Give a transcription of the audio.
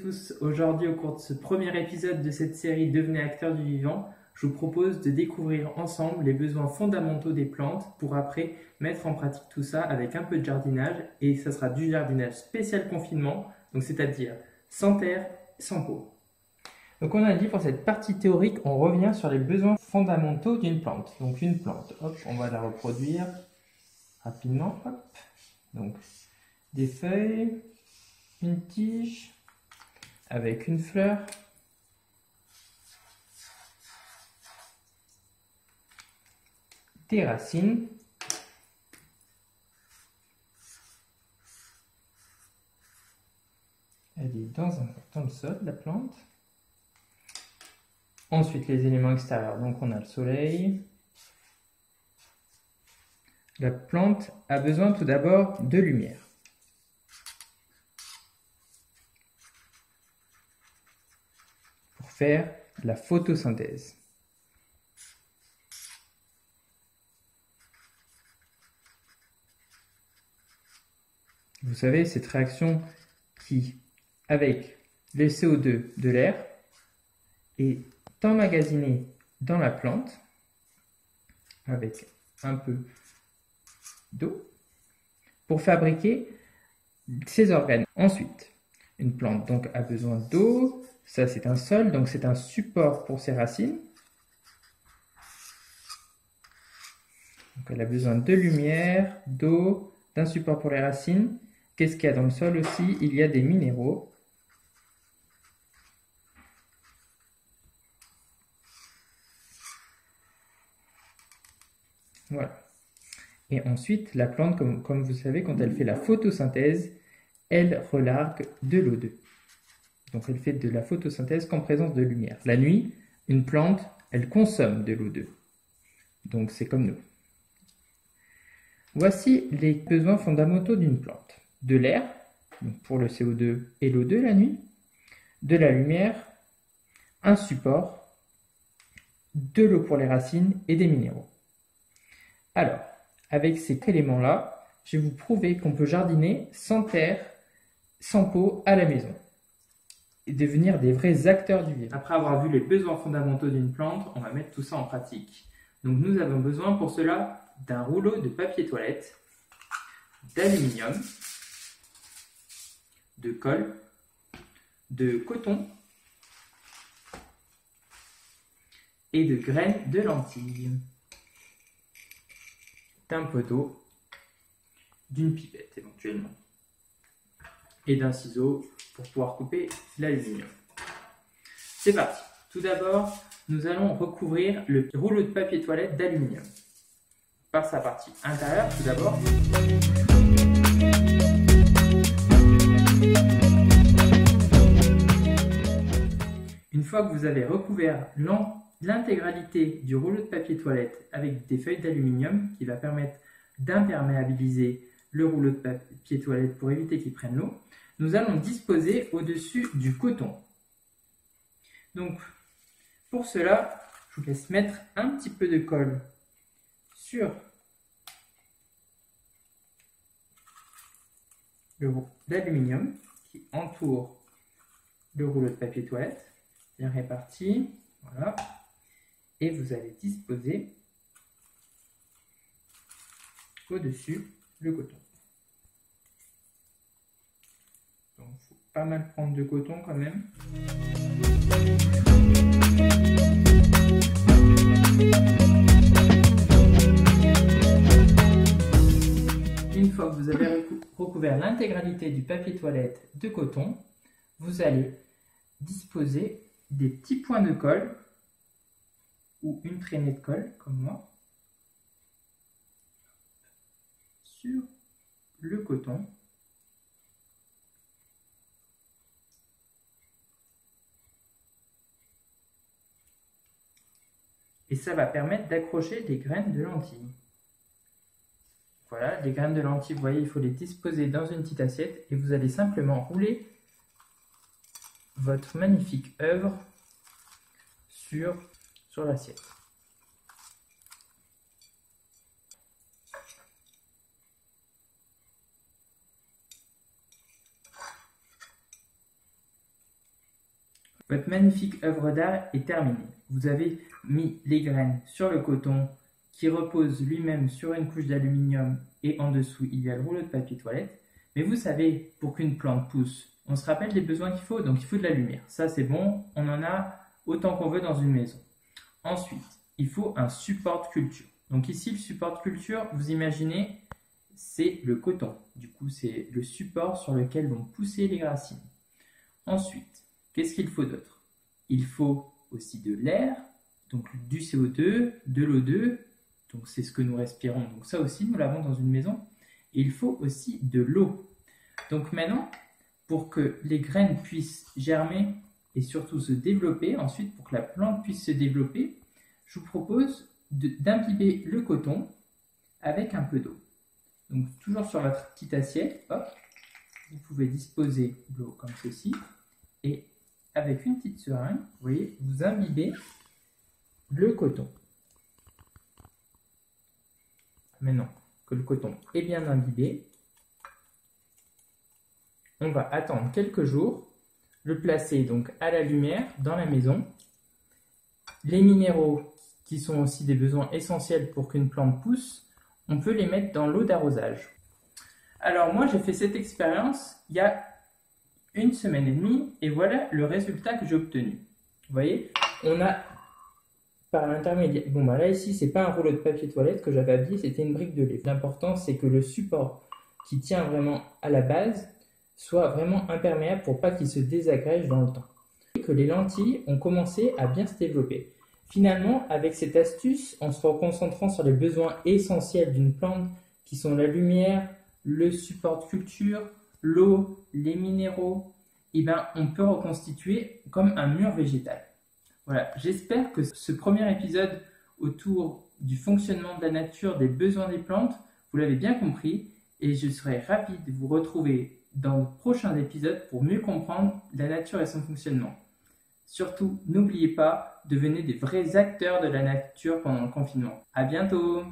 tous, aujourd'hui au cours de ce premier épisode de cette série Devenez acteur du vivant, je vous propose de découvrir ensemble les besoins fondamentaux des plantes pour après mettre en pratique tout ça avec un peu de jardinage, et ça sera du jardinage spécial confinement, donc c'est-à-dire sans terre, sans pot. Donc on a dit pour cette partie théorique, on revient sur les besoins fondamentaux d'une plante. Donc une plante, hop, on va la reproduire rapidement, hop. Donc des feuilles, une tige avec une fleur, des racines, elle est dans le sol, la plante. Ensuite les éléments extérieurs, donc on a le soleil. La plante a besoin tout d'abord de lumière. Pour faire la photosynthèse. Vous savez, cette réaction qui, avec le CO2 de l'air, est emmagasinée dans la plante avec un peu d'eau pour fabriquer ses organes. Ensuite, une plante donc a besoin d'eau, ça c'est un sol, donc c'est un support pour ses racines. Donc elle a besoin de lumière, d'eau, d'un support pour les racines. Qu'est-ce qu'il y a dans le sol aussi? Il y a des minéraux. Voilà. Et ensuite, la plante, comme vous savez, quand elle fait la photosynthèse, elle relargue de l'O2. Donc elle fait de la photosynthèse qu'en présence de lumière. La nuit, une plante, elle consomme de l'O2. Donc c'est comme nous. Voici les besoins fondamentaux d'une plante. De l'air, pour le CO2 et l'O2 la nuit, de la lumière, un support, de l'eau pour les racines et des minéraux. Alors, avec ces éléments-là, je vais vous prouver qu'on peut jardiner sans terre, sans pot à la maison et devenir des vrais acteurs du vivant. Après avoir vu les besoins fondamentaux d'une plante, on va mettre tout ça en pratique. Donc nous avons besoin pour cela d'un rouleau de papier toilette, d'aluminium, de colle, de coton et de graines de lentilles, d'un pot d'eau, d'une pipette éventuellement, et d'un ciseau pour pouvoir couper l'aluminium. C'est parti. Tout d'abord, nous allons recouvrir le rouleau de papier toilette d'aluminium. Par sa partie intérieure, tout d'abord. Une fois que vous avez recouvert l'intégralité du rouleau de papier toilette avec des feuilles d'aluminium qui va permettre d'imperméabiliser le rouleau de papier toilette pour éviter qu'il prenne l'eau, nous allons disposer au-dessus du coton. Donc, pour cela, je vous laisse mettre un petit peu de colle sur le rouleau d'aluminium qui entoure le rouleau de papier toilette, bien réparti, voilà, et vous allez disposer au-dessus le coton. Donc, il faut pas mal prendre de coton quand même. Une fois que vous avez recouvert l'intégralité du papier toilette de coton, vous allez disposer des petits points de colle ou une traînée de colle, comme moi, sur le coton. Et ça va permettre d'accrocher des graines de lentilles. Voilà, les graines de lentilles, vous voyez, il faut les disposer dans une petite assiette et vous allez simplement rouler votre magnifique œuvre sur l'assiette. Votre magnifique œuvre d'art est terminée. Vous avez mis les graines sur le coton qui repose lui-même sur une couche d'aluminium et en dessous il y a le rouleau de papier toilette. Mais vous savez, pour qu'une plante pousse, on se rappelle des besoins qu'il faut, donc il faut de la lumière. Ça c'est bon, on en a autant qu'on veut dans une maison. Ensuite, il faut un support de culture. Donc ici, le support de culture, vous imaginez, c'est le coton. Du coup, c'est le support sur lequel vont pousser les racines. Ensuite, qu'est-ce qu'il faut d'autre? Il faut aussi de l'air, donc du CO2, de l'O2, donc c'est ce que nous respirons. Donc ça aussi, nous l'avons dans une maison. Et il faut aussi de l'eau. Donc maintenant, pour que les graines puissent germer et surtout se développer, ensuite pour que la plante puisse se développer, je vous propose d'imbiber le coton avec un peu d'eau. Donc toujours sur votre petite assiette, hop, vous pouvez disposer l'eau comme ceci et avec une petite seringue, vous voyez, vous imbibez le coton. Maintenant que le coton est bien imbibé, on va attendre quelques jours, le placer donc à la lumière dans la maison. Les minéraux qui sont aussi des besoins essentiels pour qu'une plante pousse, on peut les mettre dans l'eau d'arrosage. Alors moi j'ai fait cette expérience il y a 1 semaine et demie et voilà le résultat que j'ai obtenu. Vous voyez, on a par l'intermédiaire, bon bah là ici c'est pas un rouleau de papier toilette que j'avais habillé, c'était une brique de lait. L'important c'est que le support qui tient vraiment à la base soit vraiment imperméable pour pas qu'il se désagrège dans le temps. Et que les lentilles ont commencé à bien se développer. Finalement, avec cette astuce, en se concentrant sur les besoins essentiels d'une plante, qui sont la lumière, le support de culture, l'eau, les minéraux, et ben, on peut reconstituer comme un mur végétal. Voilà, j'espère que ce premier épisode autour du fonctionnement de la nature, des besoins des plantes, vous l'avez bien compris, et je serai ravi de vous retrouver dans de prochains épisodes pour mieux comprendre la nature et son fonctionnement. Surtout, n'oubliez pas, devenez des vrais acteurs de la nature pendant le confinement. À bientôt!